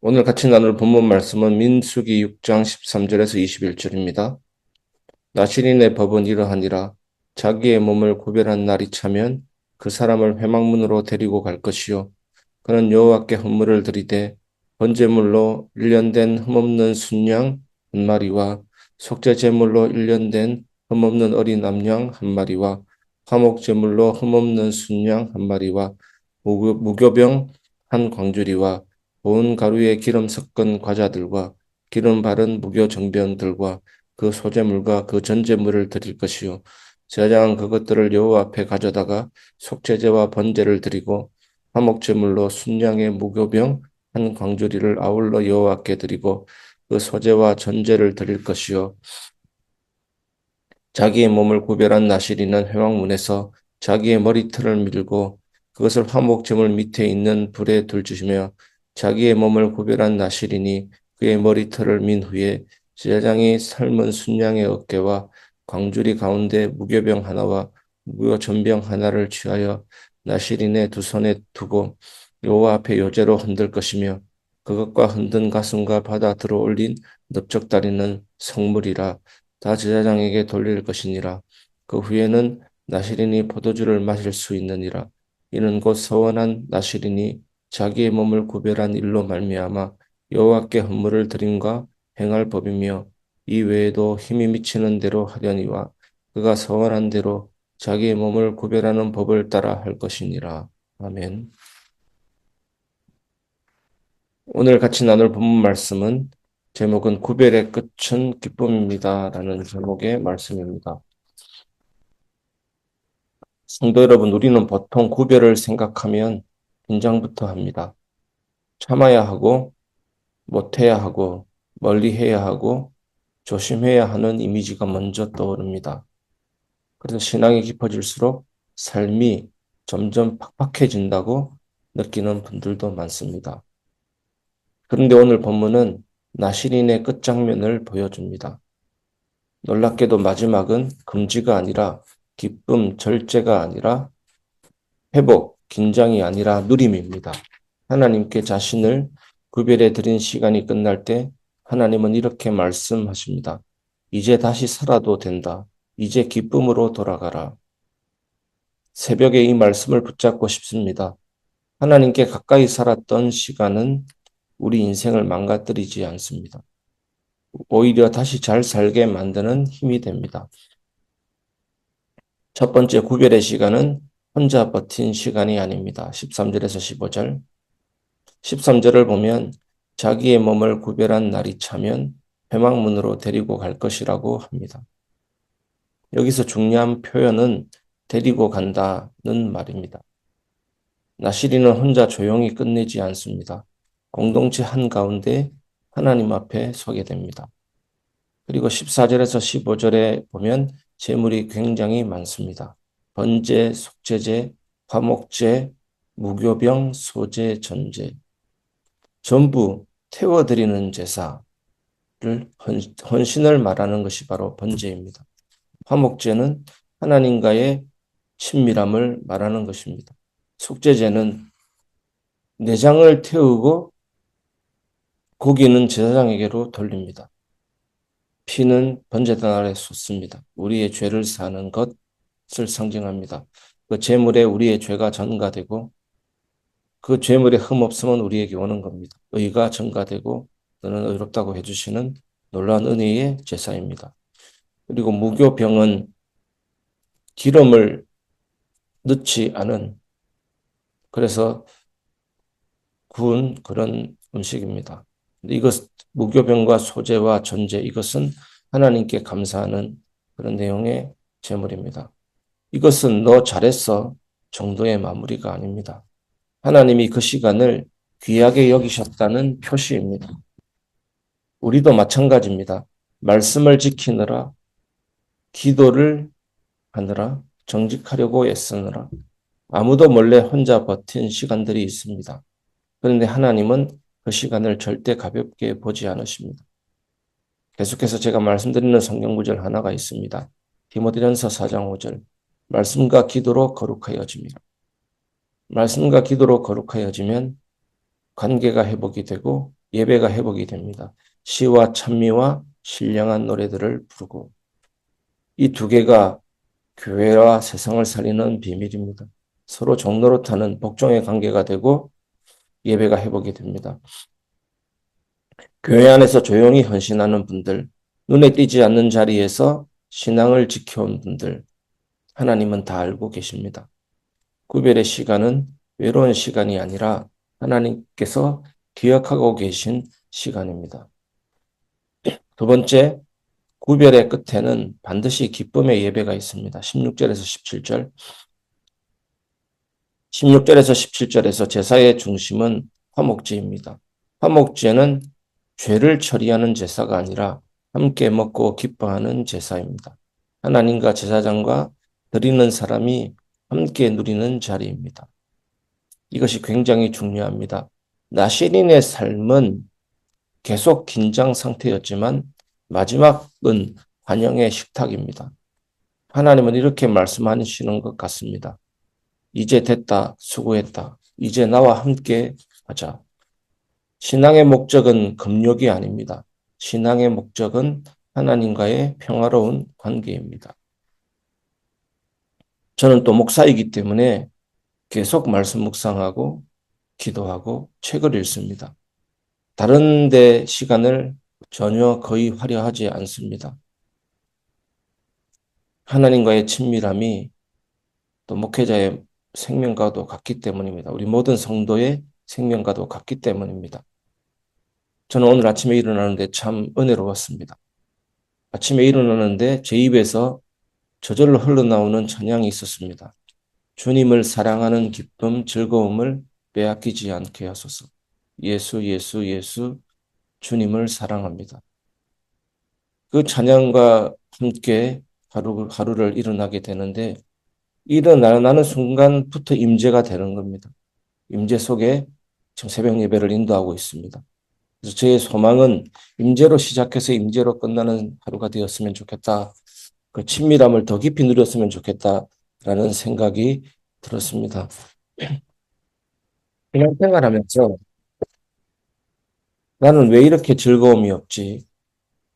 오늘 같이 나눌 본문 말씀은 민수기 6장 13절에서 21절입니다. 나실인의 법은 이러하니라. 자기의 몸을 구별한 날이 차면 그 사람을 회막문으로 데리고 갈 것이요. 그는 여호와께 헌물을 드리되 번제물로 1년 된 흠없는 순양 한 마리와 속죄 제물로 1년 된 흠없는 어린 암양 한 마리와 화목 제물로 흠없는 순양 한 마리와 무교병 한 광주리와 고운 가루에 기름 섞은 과자들과 기름 바른 무교 정병들과 그 소제물과 그 전제물을 드릴 것이요. 제사장은 그것들을 여호와 앞에 가져다가 속죄제와 번제를 드리고 화목제물로 순양의 무교병 한 광주리를 아울러 여호와께 드리고 그 소제와 전제를 드릴 것이요. 자기의 몸을 구별한 나실이는 회막문에서 자기의 머리털을 밀고 그것을 화목제물 밑에 있는 불에 둘주시며 자기의 몸을 구별한 나실이니 그의 머리털을 민 후에 제사장이 삶은 순양의 어깨와 광주리 가운데 무교병 하나와 무교전병 하나를 취하여 나실인의 두 손에 두고 여호와 앞에 요제로 흔들 것이며 그것과 흔든 가슴과 받아 들어 올린 넓적다리는 성물이라. 다 제사장에게 돌릴 것이니라. 그 후에는 나실인이 포도주를 마실 수 있느니라. 이는 곧 서원한 나실인이 자기의 몸을 구별한 일로 말미암아 여호와께 헌물을 드림과 행할 법이며 이 외에도 힘이 미치는 대로 하려니와 그가 서원한 대로 자기의 몸을 구별하는 법을 따라 할 것이니라. 아멘. 오늘 같이 나눌 본문 말씀은 제목은 구별의 끝은 기쁨입니다. 라는 제목의 말씀입니다. 성도 여러분, 우리는 보통 구별을 생각하면 긴장부터 합니다. 참아야 하고, 못해야 하고, 멀리 해야 하고, 조심해야 하는 이미지가 먼저 떠오릅니다. 그래서 신앙이 깊어질수록 삶이 점점 팍팍해진다고 느끼는 분들도 많습니다. 그런데 오늘 본문은 나실인의 끝장면을 보여줍니다. 놀랍게도 마지막은 금지가 아니라 기쁨, 절제가 아니라 회복, 긴장이 아니라 누림입니다. 하나님께 자신을 구별해 드린 시간이 끝날 때 하나님은 이렇게 말씀하십니다. 이제 다시 살아도 된다. 이제 기쁨으로 돌아가라. 새벽에 이 말씀을 붙잡고 싶습니다. 하나님께 가까이 살았던 시간은 우리 인생을 망가뜨리지 않습니다. 오히려 다시 잘 살게 만드는 힘이 됩니다. 첫 번째 구별의 시간은 혼자 버틴 시간이 아닙니다. 13절에서 15절. 13절을 보면 자기의 몸을 구별한 날이 차면 회막문으로 데리고 갈 것이라고 합니다. 여기서 중요한 표현은 데리고 간다는 말입니다. 나시리는 혼자 조용히 끝내지 않습니다. 공동체 한가운데 하나님 앞에 서게 됩니다. 그리고 14절에서 15절에 보면 제물이 굉장히 많습니다. 번제, 속죄제, 화목제, 무교병, 소제, 전제. 전부 태워드리는 제사를 헌신을 말하는 것이 바로 번제입니다. 화목제는 하나님과의 친밀함을 말하는 것입니다. 속죄제는 내장을 태우고 고기는 제사장에게로 돌립니다. 피는 번제단 아래 쏟습니다. 우리의 죄를 사는 것을 상징합니다. 그 제물에 우리의 죄가 전가되고 그 죄물에 흠 없으면 우리에게 오는 겁니다. 의가 전가되고 너는 의롭다고 해주시는 놀라운 은혜의 제사입니다. 그리고 무교병은 기름을 넣지 않은 그래서 구운 그런 음식입니다. 이것 무교병과 소제와 전제 이것은 하나님께 감사하는 그런 내용의 제물입니다. 이것은 너 잘했어 정도의 마무리가 아닙니다. 하나님이 그 시간을 귀하게 여기셨다는 표시입니다. 우리도 마찬가지입니다. 말씀을 지키느라, 기도를 하느라, 정직하려고 애쓰느라, 아무도 몰래 혼자 버틴 시간들이 있습니다. 그런데 하나님은 그 시간을 절대 가볍게 보지 않으십니다. 계속해서 제가 말씀드리는 성경 구절 하나가 있습니다. 디모데전서 4장 5절. 말씀과 기도로 거룩하여집니다. 말씀과 기도로 거룩하여지면 관계가 회복이 되고 예배가 회복이 됩니다. 시와 찬미와 신령한 노래들을 부르고 이 두 개가 교회와 세상을 살리는 비밀입니다. 서로 종로로 타는 복종의 관계가 되고 예배가 회복이 됩니다. 교회 안에서 조용히 헌신하는 분들, 눈에 띄지 않는 자리에서 신앙을 지켜온 분들, 하나님은 다 알고 계십니다. 구별의 시간은 외로운 시간이 아니라 하나님께서 기억하고 계신 시간입니다. 두 번째, 구별의 끝에는 반드시 기쁨의 예배가 있습니다. 16절에서 17절. 16절에서 17절에서 제사의 중심은 화목제입니다. 화목제는 죄를 처리하는 제사가 아니라 함께 먹고 기뻐하는 제사입니다. 하나님과 제사장과 드리는 사람이 함께 누리는 자리입니다. 이것이 굉장히 중요합니다. 나시린의 삶은 계속 긴장 상태였지만 마지막은 환영의 식탁입니다. 하나님은 이렇게 말씀하시는 것 같습니다. 이제 됐다, 수고했다. 이제 나와 함께 하자. 신앙의 목적은 금욕이 아닙니다. 신앙의 목적은 하나님과의 평화로운 관계입니다. 저는 또 목사이기 때문에 계속 말씀 묵상하고 기도하고 책을 읽습니다. 다른 데 시간을 전혀 거의 화려하지 않습니다. 하나님과의 친밀함이 또 목회자의 생명과도 같기 때문입니다. 우리 모든 성도의 생명과도 같기 때문입니다. 저는 오늘 아침에 일어나는데 참 은혜로웠습니다. 아침에 일어나는데 제 입에서 저절로 흘러나오는 찬양이 있었습니다. 주님을 사랑하는 기쁨, 즐거움을 빼앗기지 않게 하소서. 예수, 예수, 예수, 주님을 사랑합니다. 그 찬양과 함께 하루를 일어나게 되는데 일어나는 순간부터 임재가 되는 겁니다. 임재 속에 지금 새벽 예배를 인도하고 있습니다. 그래서 저의 소망은 임재로 시작해서 임재로 끝나는 하루가 되었으면 좋겠다. 그 친밀함을 더 깊이 누렸으면 좋겠다라는 생각이 들었습니다. 그냥 생활하면서 나는 왜 이렇게 즐거움이 없지?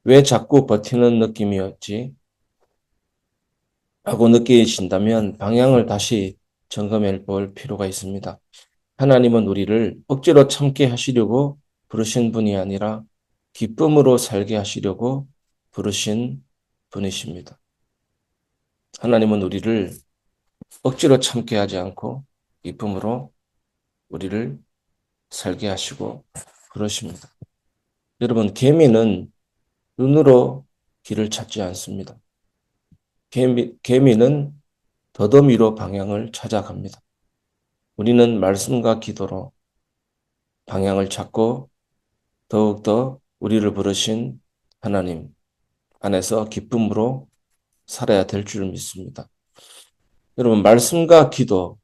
왜 자꾸 버티는 느낌이 없지? 하고 느끼신다면 방향을 다시 점검해 볼 필요가 있습니다. 하나님은 우리를 억지로 참게 하시려고 부르신 분이 아니라 기쁨으로 살게 하시려고 부르신 분이십니다. 하나님은 우리를 억지로 참게 하지 않고 기쁨으로 우리를 살게 하시고 그러십니다. 여러분, 개미는 눈으로 길을 찾지 않습니다. 개미는 더더미로 방향을 찾아갑니다. 우리는 말씀과 기도로 방향을 찾고 더욱더 우리를 부르신 하나님 안에서 기쁨으로 살아야 될 줄 믿습니다. 여러분, 말씀과 기도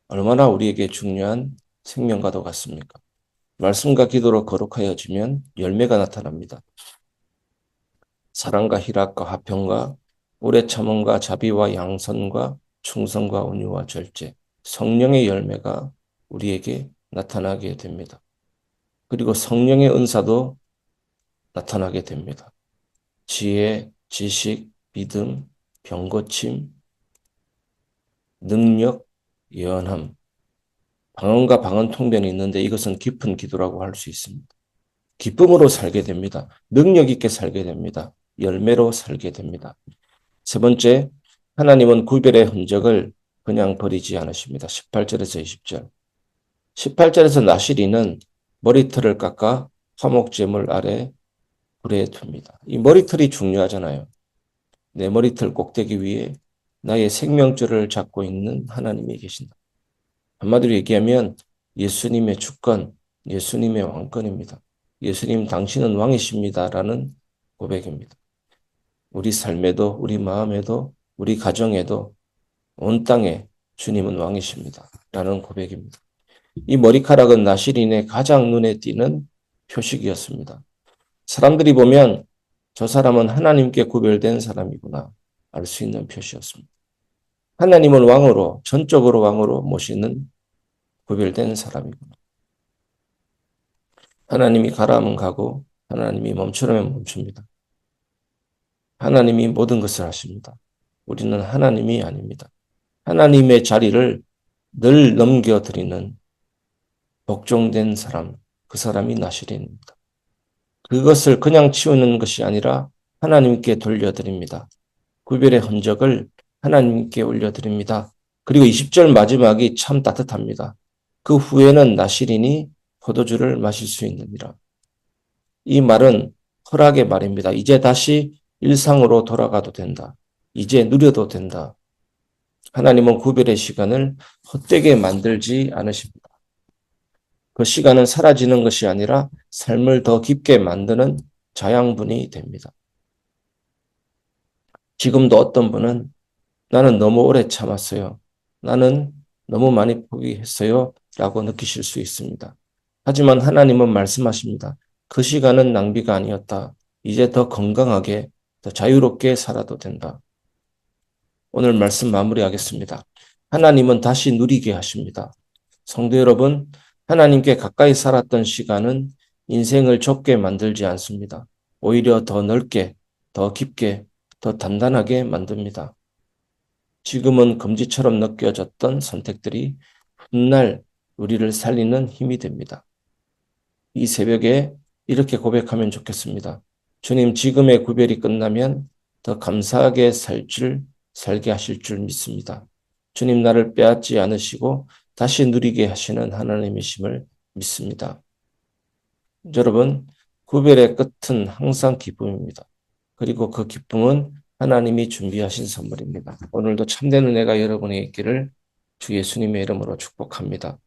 얼마나 우리에게 중요한 생명과도 같습니까? 말씀과 기도로 거룩하여지면 열매가 나타납니다. 사랑과 희락과 화평과 오래 참음과 자비와 양선과 충성과 온유와 절제, 성령의 열매가 우리에게 나타나게 됩니다. 그리고 성령의 은사도 나타나게 됩니다. 지혜, 지식, 믿음, 병고침, 능력, 예언함, 방언과 방언 통변이 있는데 이것은 깊은 기도라고 할 수 있습니다. 기쁨으로 살게 됩니다. 능력 있게 살게 됩니다. 열매로 살게 됩니다. 세 번째, 하나님은 구별의 흔적을 그냥 버리지 않으십니다. 18절에서 20절. 18절에서 나시리는 머리털을 깎아 화목제물 아래 불에 둡니다. 이 머리털이 중요하잖아요. 내 머리털 꼭대기 위에 나의 생명줄을 잡고 있는 하나님이 계신다. 한마디로 얘기하면 예수님의 주권, 예수님의 왕권입니다. 예수님 당신은 왕이십니다라는 고백입니다. 우리 삶에도 우리 마음에도 우리 가정에도 온 땅에 주님은 왕이십니다. 라는 고백입니다. 이 머리카락은 나시린의 가장 눈에 띄는 표식이었습니다. 사람들이 보면 저 사람은 하나님께 구별된 사람이구나 알 수 있는 표시였습니다. 하나님은 왕으로 전적으로 왕으로 모시는 구별된 사람이구나. 하나님이 가라면 가고 하나님이 멈추라면 멈춥니다. 하나님이 모든 것을 하십니다. 우리는 하나님이 아닙니다. 하나님의 자리를 늘 넘겨드리는 복종된 사람, 그 사람이 나시린입니다. 그것을 그냥 치우는 것이 아니라 하나님께 돌려드립니다. 구별의 흔적을 하나님께 올려드립니다. 그리고 20절 마지막이 참 따뜻합니다. 그 후에는 나시린이 포도주를 마실 수 있느니라. 이 말은 허락의 말입니다. 이제 다시 일상으로 돌아가도 된다. 이제 누려도 된다. 하나님은 구별의 시간을 헛되게 만들지 않으십니다. 그 시간은 사라지는 것이 아니라 삶을 더 깊게 만드는 자양분이 됩니다. 지금도 어떤 분은 나는 너무 오래 참았어요. 나는 너무 많이 포기했어요. 라고 느끼실 수 있습니다. 하지만 하나님은 말씀하십니다. 그 시간은 낭비가 아니었다. 이제 더 건강하게, 더 자유롭게 살아도 된다. 오늘 말씀 마무리하겠습니다. 하나님은 다시 누리게 하십니다. 성도 여러분, 하나님께 가까이 살았던 시간은 인생을 좁게 만들지 않습니다. 오히려 더 넓게, 더 깊게, 더 단단하게 만듭니다. 지금은 금지처럼 느껴졌던 선택들이 훗날 우리를 살리는 힘이 됩니다. 이 새벽에 이렇게 고백하면 좋겠습니다. 주님, 지금의 구별이 끝나면 더 감사하게 살게 하실 줄 믿습니다. 주님, 나를 빼앗지 않으시고 다시 누리게 하시는 하나님이심을 믿습니다. 여러분, 구별의 끝은 항상 기쁨입니다. 그리고 그 기쁨은 하나님이 준비하신 선물입니다. 오늘도 참된 은혜가 여러분에게 있기를 주 예수님의 이름으로 축복합니다.